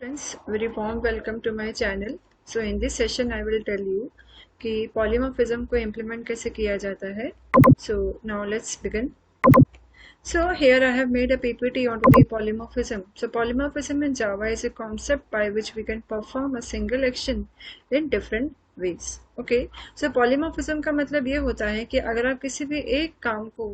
Friends, very warm welcome to my channel. So in this session I will tell you कि polymorphism को implement कैसे किया जाता है. So now let's begin. So here I have made a PPT on the polymorphism. So polymorphism in Java is a concept by which we can perform a single action in different ways. Okay. So polymorphism का मतलब ये होता है कि अगर आप किसी भी एक काम को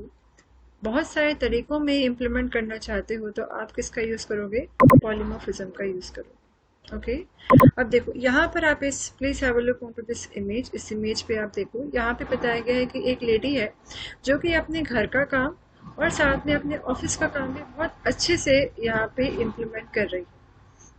बहुत सारे तरीकों में इम्प्लीमेंट करना चाहते हो तो आप किसका यूज करोगे? पॉलीमॉर्फिज्म का यूज करोगे. ओके. अब देखो यहाँ पर आप इस please have a look on to this image. इस इमेज पे आप देखो, यहाँ पे बताया गया है कि एक लेडी है जो कि अपने घर का काम और साथ में अपने ऑफिस का काम भी बहुत अच्छे से यहाँ पे इम्प्लीमेंट कर रही है.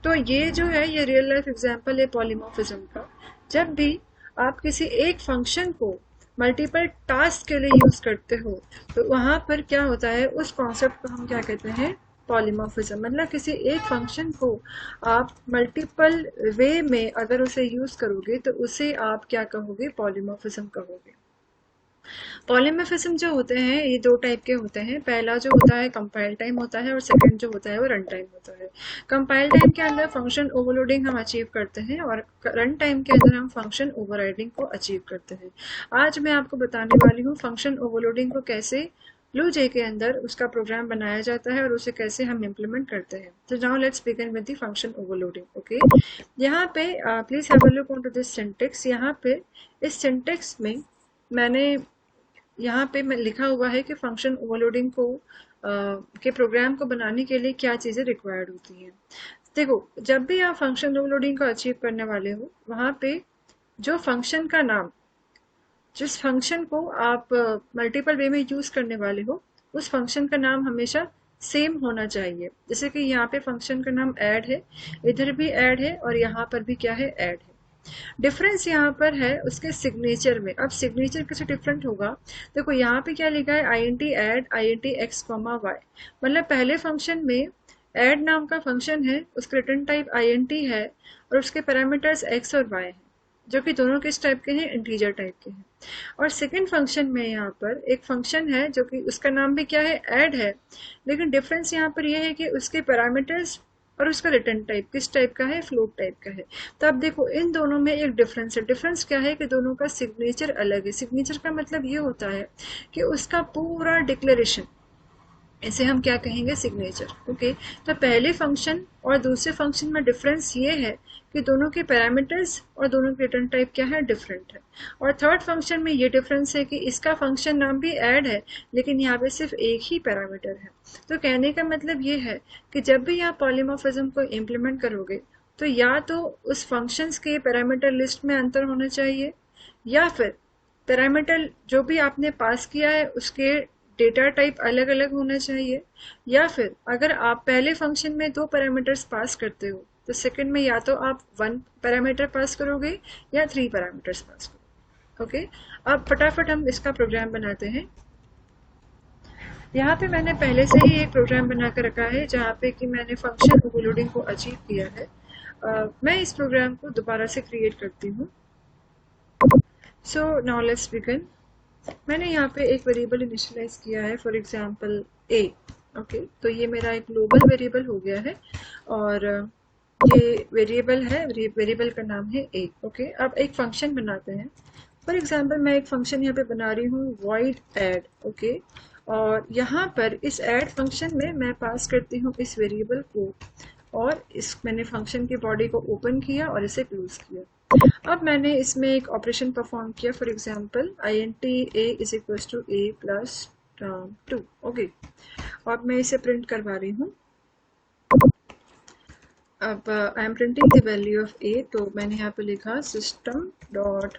तो ये जो है ये रियल लाइफ एग्जाम्पल है पॉलीमॉर्फिज्म का. जब भी आप किसी एक फंक्शन को मल्टीपल टास्क के लिए यूज करते हो तो वहां पर क्या होता है, उस कॉन्सेप्ट को हम क्या कहते हैं? पॉलीमॉर्फिज्म. मतलब किसी एक फंक्शन को आप मल्टीपल वे में अगर उसे यूज करोगे तो उसे आप क्या कहोगे? पॉलीमॉर्फिज्म कहोगे. पॉलीमॉर्फिज्म जो होते हैं ये दो टाइप के होते हैं. पहला जो होता है कंपाइल टाइम होता है और सेकंड जो होता है वो रन टाइम होता है. कंपाइल टाइम के अंदर फंक्शन ओवरलोडिंग हम अचीव करते हैं और रन टाइम के अंदर हम फंक्शन ओवरराइडिंग को अचीव करते हैं. आज मैं आपको बताने वाली हूँ फंक्शन ओवरलोडिंग को कैसे Blue.j के अंदर उसका प्रोग्राम बनाया जाता है और उसे कैसे हम इम्प्लीमेंट करते हैं. तो now let's begin with the function overloading. Okay. यहाँ पे please have a look on to this syntax. यहाँ पे इस सिंटेक्स में मैंने यहाँ पे मैं लिखा हुआ है कि फंक्शन ओवरलोडिंग को के प्रोग्राम को बनाने के लिए क्या चीज़ें रिक्वायर्ड होती हैं. देखो, जब भी आप फंक्शन ओवरलोडिंग को अचीव करने वाले हो वहाँ पे जो फंक्शन का नाम, जिस फंक्शन को आप मल्टीपल वे में यूज करने वाले हो उस फंक्शन का नाम हमेशा सेम होना चाहिए. जैसे कि यहाँ पे फंक्शन का नाम ऐड है, इधर भी ऐड है और यहाँ पर भी क्या है? ऐड है. डिफरेंस यहाँ पर है उसके सिग्नेचर में. अब सिग्नेचर कैसे डिफरेंट होगा? देखो यहाँ पे क्या लिखा है? INT add INT x, y. मतलब पहले फंक्शन में ऐड नाम का फंक्शन है, उसका रिटर्न टाइप INT है और उसके पैरामीटर्स x और y हैं जो कि दोनों किस टाइप के हैं? इंटीजर टाइप के हैं. और सेकंड फंक्शन में यहाँ पर एक फंक्शन है जो कि उसका नाम भी क्या है? ऐड है. लेकिन डिफरेंस यहाँ पर यह है कि उसके पैरामीटर्स और उसका रिटर्न टाइप किस टाइप का है? फ्लोट टाइप का है. तो अब देखो इन दोनों में एक डिफरेंस है. डिफरेंस क्या है कि दोनों का सिग्नेचर अलग है. सिग्नेचर का मतलब ये होता है कि उसका पूरा डिक्लेरेशन, इसे हम क्या कहेंगे? सिग्नेचर. ओके. तो पहले फंक्शन और दूसरे फंक्शन में डिफरेंस ये है कि दोनों के पैरामीटर्स और दोनों के रिटर्न टाइप क्या है? डिफरेंट है. और थर्ड फंक्शन में ये डिफरेंस है कि इसका फंक्शन नाम भी ऐड है लेकिन यहाँ पे सिर्फ एक ही पैरामीटर है. तो कहने का मतलब ये है कि जब भी आप पॉलीमॉर्फिज्म को इम्प्लीमेंट करोगे तो या तो उस फंक्शंस के पैरामीटर लिस्ट में अंतर होना चाहिए या फिर पैरामीटर जो भी आपने पास किया है उसके डेटा टाइप अलग अलग होना चाहिए, या फिर अगर आप पहले फंक्शन में दो पैरामीटर्स पास करते हो तो सेकंड में या तो आप 1 पैरामीटर पास करोगे या 3 पैरामीटर्स पास करोगे. ओके. अब फटाफट हम इसका प्रोग्राम बनाते हैं. यहाँ पे मैंने पहले से ही एक प्रोग्राम बना कर रखा है जहाँ पे कि मैंने फंक्शन ओवरलोडिंग को अचीव किया है. मैं इस प्रोग्राम को दोबारा से क्रिएट करती हूँ. So now let's begin. मैंने यहाँ पे एक वेरिएबल इनिशियलाइज किया है, फॉर एग्जांपल a. ओके. तो ये मेरा एक ग्लोबल वेरिएबल हो गया है और ये वेरिएबल है, वेरिएबल का नाम है a. ओके. अब एक फंक्शन बनाते हैं. फॉर एग्जांपल मैं एक फंक्शन यहाँ पे बना रही हूँ void add. ओके. और यहाँ पर इस ऐड फंक्शन में मैं पास करती हूँ इस वेरिएबल को और इस मैंने फंक्शन की बॉडी को ओपन किया और इसे क्लोज किया. अब मैंने इसमें एक ऑपरेशन परफॉर्म किया, for example INT a is equal to a plus 2. Okay. अब मैं इसे प्रिंट करवा रही हूँ. अब I am printing the value of a. तो मैंने यहाँ पे लिखा system dot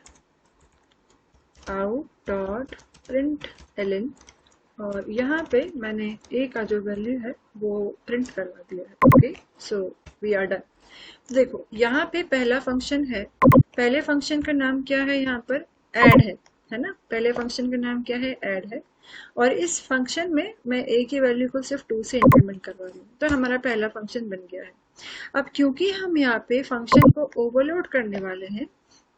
out dot print ln और यहाँ पे मैंने a का जो वैल्यू है वो प्रिंट करवा दिया है. Okay. So we are done. देखो यहाँ पे पहला फंक्शन है. पहले फंक्शन का नाम क्या है? यहाँ पर ऐड है ना. पहले फंक्शन का नाम क्या है? ऐड है. और इस फंक्शन में मैं a की वैल्यू को सिर्फ 2 से इंक्रीमेंट करवा रही हूँ. तो हमारा पहला फंक्शन बन गया है. अब क्योंकि हम यहाँ पे फंक्शन को ओवरलोड करने वाले हैं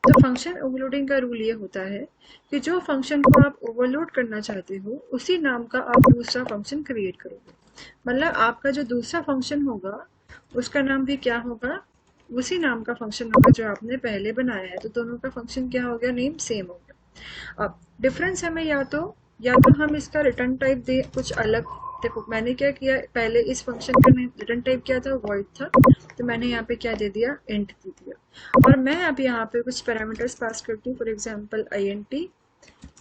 तो फंक्शन ओवरलोडिंग का रूल ये होता है कि जो फंक्शन को आप ओवरलोड करना चाहते हो उसी नाम का आप दूसरा फंक्शन क्रिएट करोगे. मतलब आपका जो दूसरा फंक्शन होगा उसका नाम भी क्या होगा, उसी नाम का फंक्शन होगा जो आपने पहले बनाया है, तो दोनों का फंक्शन क्या हो गया, नेम सेम हो गया। अब डिफरेंस हमें या तो हम इसका रिटर्न टाइप दे कुछ अलग। देखो मैंने क्या किया, पहले इस फंक्शन का रिटर्न टाइप क्या था, वॉइड था, तो मैंने यहाँ पे क्या दे दिया, इंट दे दिया। और मैं अब यहाँ पे कुछ पैरामीटर्स पास करती हूँ, for example int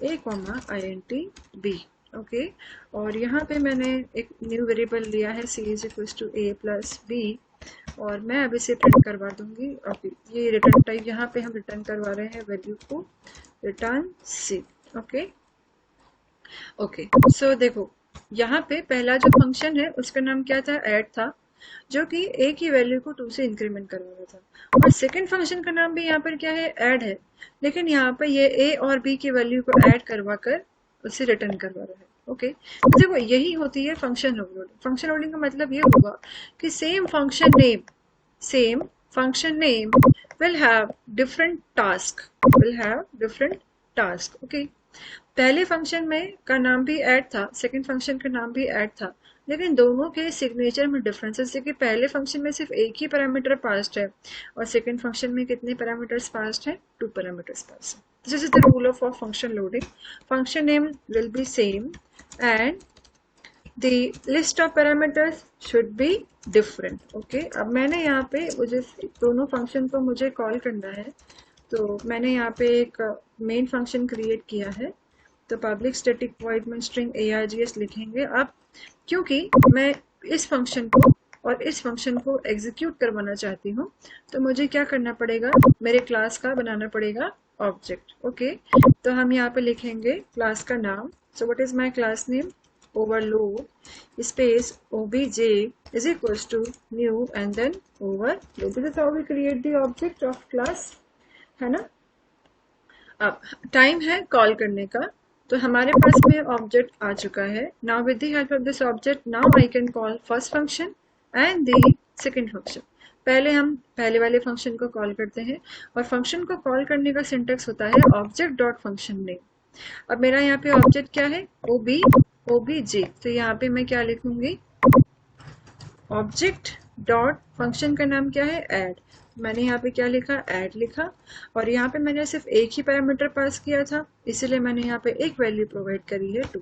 a comma int b। Okay, और यहाँ पे मैंने एक न्यू वेरिएबल लिया है c is equal to a plus b, और मैं अब इसे प्रिंट करवा दूंगी। अभी ये रिटर्न टाइप यहाँ पे हम रिटर्न करवा रहे हैं वैल्यू को रिटर्न c। ओके ओके, सो देखो यहाँ पे पहला जो फंक्शन है उसका नाम क्या था, ऐड था, जो कि a की वैल्यू को 2 से इंक्रीमेंट करवा रहा था। और सेकंड फंक्शन का नाम भी यहाँ पर क्या है, ऐड है, लेकिन यहाँ पर ये a और b की वैल्यू को ऐड करवा कर उसे रिटर्न करवा रहा है। ओके, तो देखो यही होती है फंक्शन ओवरलोडिंग। फंक्शन ओवरलोडिंग का मतलब ये हुआ कि same function name will have different task will have different task। Okay, पहले फंक्शन में का नाम भी ऐड था, सेकंड फंक्शन का नाम भी ऐड था, लेकिन दोनों के सिग्नेचर में डिफरेंसेस है कि पहले फंक्शन में सिर्फ एक ही पैरामीटर पास्ड है और सेकंड फंक्शन में कितने पैरामीटर्स पास्ड है, 2 पैरामीटर्स पास्ड है। This is the rule of function loading. Function name will be same and the list of parameters should be different। Okay, अब मैंने यहाँ पे मुझे दोनों फंक्शन को मुझे कॉल करना है, तो मैंने यहाँ पे एक मेन फंक्शन क्रिएट किया है, तो पब्लिक स्टैटिक वॉइड में स्ट्रिंग args लिखेंगे। अब क्योंकि मैं इस फंक्शन को और इस फंक्शन को एग्जीक्यूट करवाना चाहती हूँ, तो मुझे क्या करना पड़ेगा, मेरे क्लास का बनाना पड़ेगा ऑब्जेक्ट। ओके, तो हम यहाँ पे लिखेंगे क्लास का नाम। So what is my class name, overload space obj is equals to new and then overload। This is how we create the object of class, है ना। अब टाइम है कॉल करने का, तो हमारे पास में ऑब्जेक्ट आ चुका है। Now with the help of this object now I can call first function and the second function. पहले हम पहले वाले फंक्शन को कॉल करते हैं, और फंक्शन को कॉल करने का सिंटेक्स होता है ऑब्जेक्ट डॉट फंक्शन नेम। अब मेरा यहाँ पे ऑब्जेक्ट क्या है, obj, तो यहाँ पे मैं क्या लिखूंगी, ऑब्जेक्ट डॉट फंक्शन का नाम क्या है, ऐड। मैंने यहाँ पे क्या लिखा, ऐड लिखा, और यहाँ पे मैंने सिर्फ एक ही पैरामीटर पास किया था, इसलिए मैंने यहाँ पे एक वैल्यू प्रोवाइड करी है 2।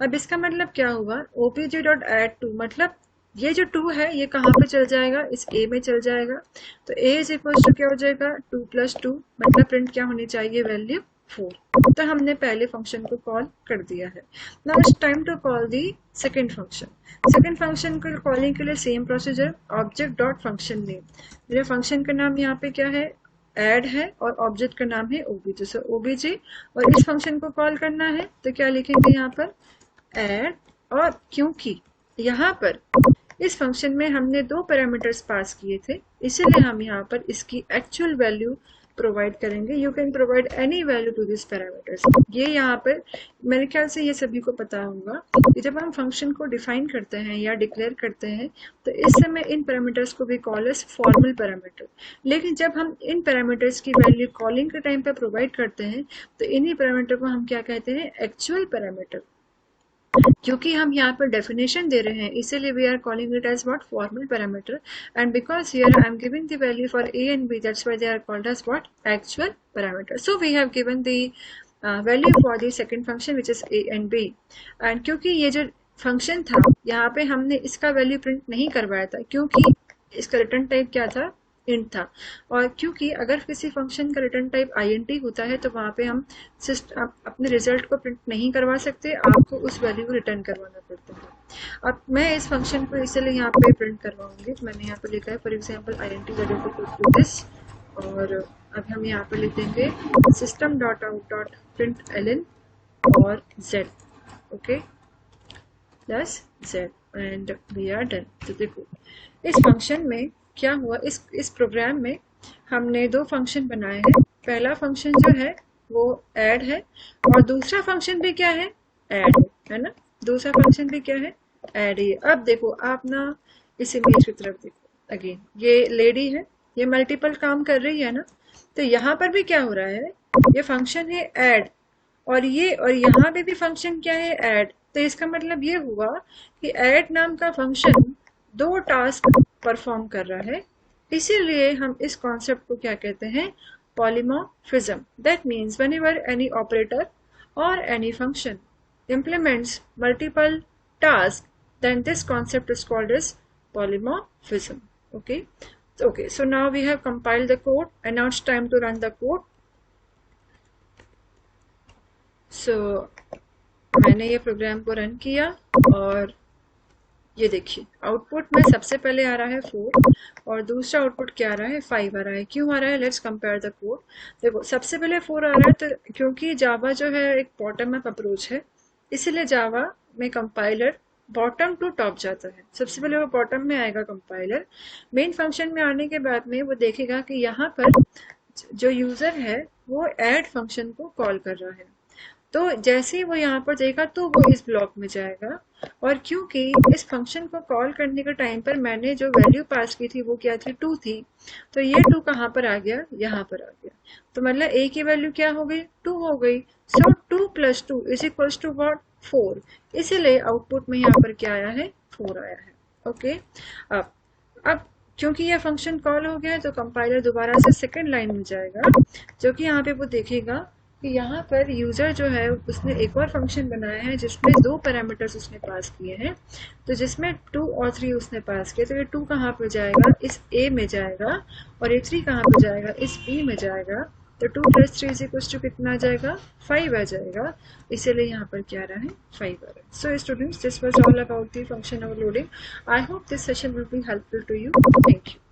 अब इसका मतलब क्या हुआ, obj डॉट ऐड 2, मतलब ये जो 2 है ये कहाँ पे चल जाएगा, इस a में चल जाएगा। तो a इज इक्वल टू क्या हो जाएगा, 2 प्लस 2, मतलब प्रिंट क्या होनी चाहिए, वैल्यू 4। तो हमने पहले फंक्शन को कॉल कर दिया है। Now it's time to call the second function. Second function को कॉलिंग के लिए same procedure, object dot function name. मेरे फंक्शन का नाम यहाँ पे क्या है, ऐड है, और ऑब्जेक्ट का नाम है obj। सो obj, और इस फंक्शन को कॉल करना है तो क्या लिखेंगे यहाँ पर, ऐड। और क्योंकि यहाँ पर इस फंक्शन में हमने 2 पैरामीटर्स पास किए थे, इसीलिए हम यहाँ पर इसकी एक्चुअल वैल्यू प्रोवाइड करेंगे। You can provide any value to this parameters. ये यहाँ पर मेरे ख्याल से ये सभी को पता होगा कि जब हम फंक्शन को डिफाइन करते हैं या डिक्लेयर करते हैं, तो इस समय इन पैरामीटर्स को भी कॉल एज फॉर्मल पैरामीटर। लेकिन जब हम इन पैरामीटर्स की वैल्यू कॉलिंग के टाइम पर प्रोवाइड करते हैं, तो इन्हीं पैरामीटर को हम क्या कहते हैं, एक्चुअल पैरामीटर। क्योंकि हम यहाँ पर डेफिनेशन दे रहे हैं, इसीलिए we are calling it as what, formal parameter. And because here I am giving the value for a and b, that's why they are called as what, actual parameter। So we have given the value for the second function which is a and b। and क्योंकि ये जो function था यहाँ पे हमने इसका value print नहीं करवाया था, क्योंकि इसका रिटर्न टाइप क्या था, इंट था। और क्योंकि अगर किसी फंक्शन का रिटर्न टाइप int होता है, तो वहाँ पे हम अपने रिजल्ट को प्रिंट नहीं करवा सकते, आपको उस वैल्यू को रिटर्न करवाना पड़ता है। अब मैं इस फंक्शन को इसलिए यहाँ पे प्रिंट करवाऊंगी, तो मैंने यहाँ पे लिखा है for example int that is equal to this, और अब हम यहाँ पे लिख देंगे system dot out dot print ln और z। Okay, plus z and we are done. तो देखो इस फंक्शन में क्या हुआ, इस प्रोग्राम में हमने 2 फंक्शन बनाए हैं। पहला फंक्शन जो है वो ऐड है, और दूसरा फंक्शन भी क्या है, ऐड है ना। दूसरा फंक्शन भी क्या है, ऐड ही है। अब देखो आप ना इस इमेज की तरफ देखो, अगेन ये लेडी है, ये मल्टीपल काम कर रही है ना। तो यहाँ पर भी क्या हो रहा है, ये फंक्शन है ऐड, और यहाँ पे भी फंक्शन क्या है, ऐड। तो इसका मतलब ये हुआ कि ऐड नाम का फंक्शन 2 टास्क परफॉर्म कर रहा है, इसीलिए हम इस कॉन्सेप्ट को क्या कहते हैं, polymorphism. That means whenever any operator और any function implements multiple tasks, then this concept is called as polymorphism. Okay, so now we have compiled the code and now it's time to run the code. So मैंने ये programme को run किया और ये देखिए output में सबसे पहले आ रहा है 4 और दूसरा आउटपुट क्या आ रहा है, 5 आ रहा है। क्यों आ रहा है, लेट्स कंपेयर द कोड। देखो सबसे पहले 4 आ रहा है तो क्योंकि जावा जो है एक बॉटम अप अप्रोच है, इसीलिए जावा में कंपाइलर बॉटम टू टॉप जाता है। सबसे पहले वो बॉटम में आएगा कंपाइलर, मेन फंक्शन में आने के बाद में वो देखेगा कि यहाँ पर जो यूजर है वो ऐड फंक्शन को कॉल कर रहा है, तो जैसे ही वो यहाँ पर देगा तो वो इस ब्लॉक में जाएगा। और क्योंकि इस फंक्शन को कॉल करने के टाइम पर मैंने जो वैल्यू पास की थी वो क्या थी, 2 थी, तो ये 2 कहाँ पर आ गया, यहाँ पर आ गया। तो मतलब a की वैल्यू क्या हो गई, 2 हो गई। सो 2 + 2 इज इक्वल्स टू व्हाट, 4। इसीलिए आउटपुट में यहाँ पर क्या आया है, 4 आया है। ओके, अब क्योंकि यह फंक्शन कॉल हो गया है तो कंपाइलर दोबारा से सेकेंड लाइन में जाएगा, जो कि यहाँ पे वो देखेगा कि यहाँ पर यूजर जो है उसने एक और फंक्शन बनाया है जिसमें 2 पैरामीटर्स उसने पास किए हैं, तो जिसमें 2 और 3 उसने पास किए, तो ये 2 कहाँ पे जाएगा, इस a में जाएगा, और ये 3 कहाँ पे जाएगा, इस b में जाएगा। तो 2 + 3 इज इक्वल टू कितना आ जाएगा, 5 आ जाएगा। इसीलिए यहाँ पर क्या आ रहा है, 5 आ रहा है। So students, this was all about the function overloading. I hope this session will be helpful to you. Thank you.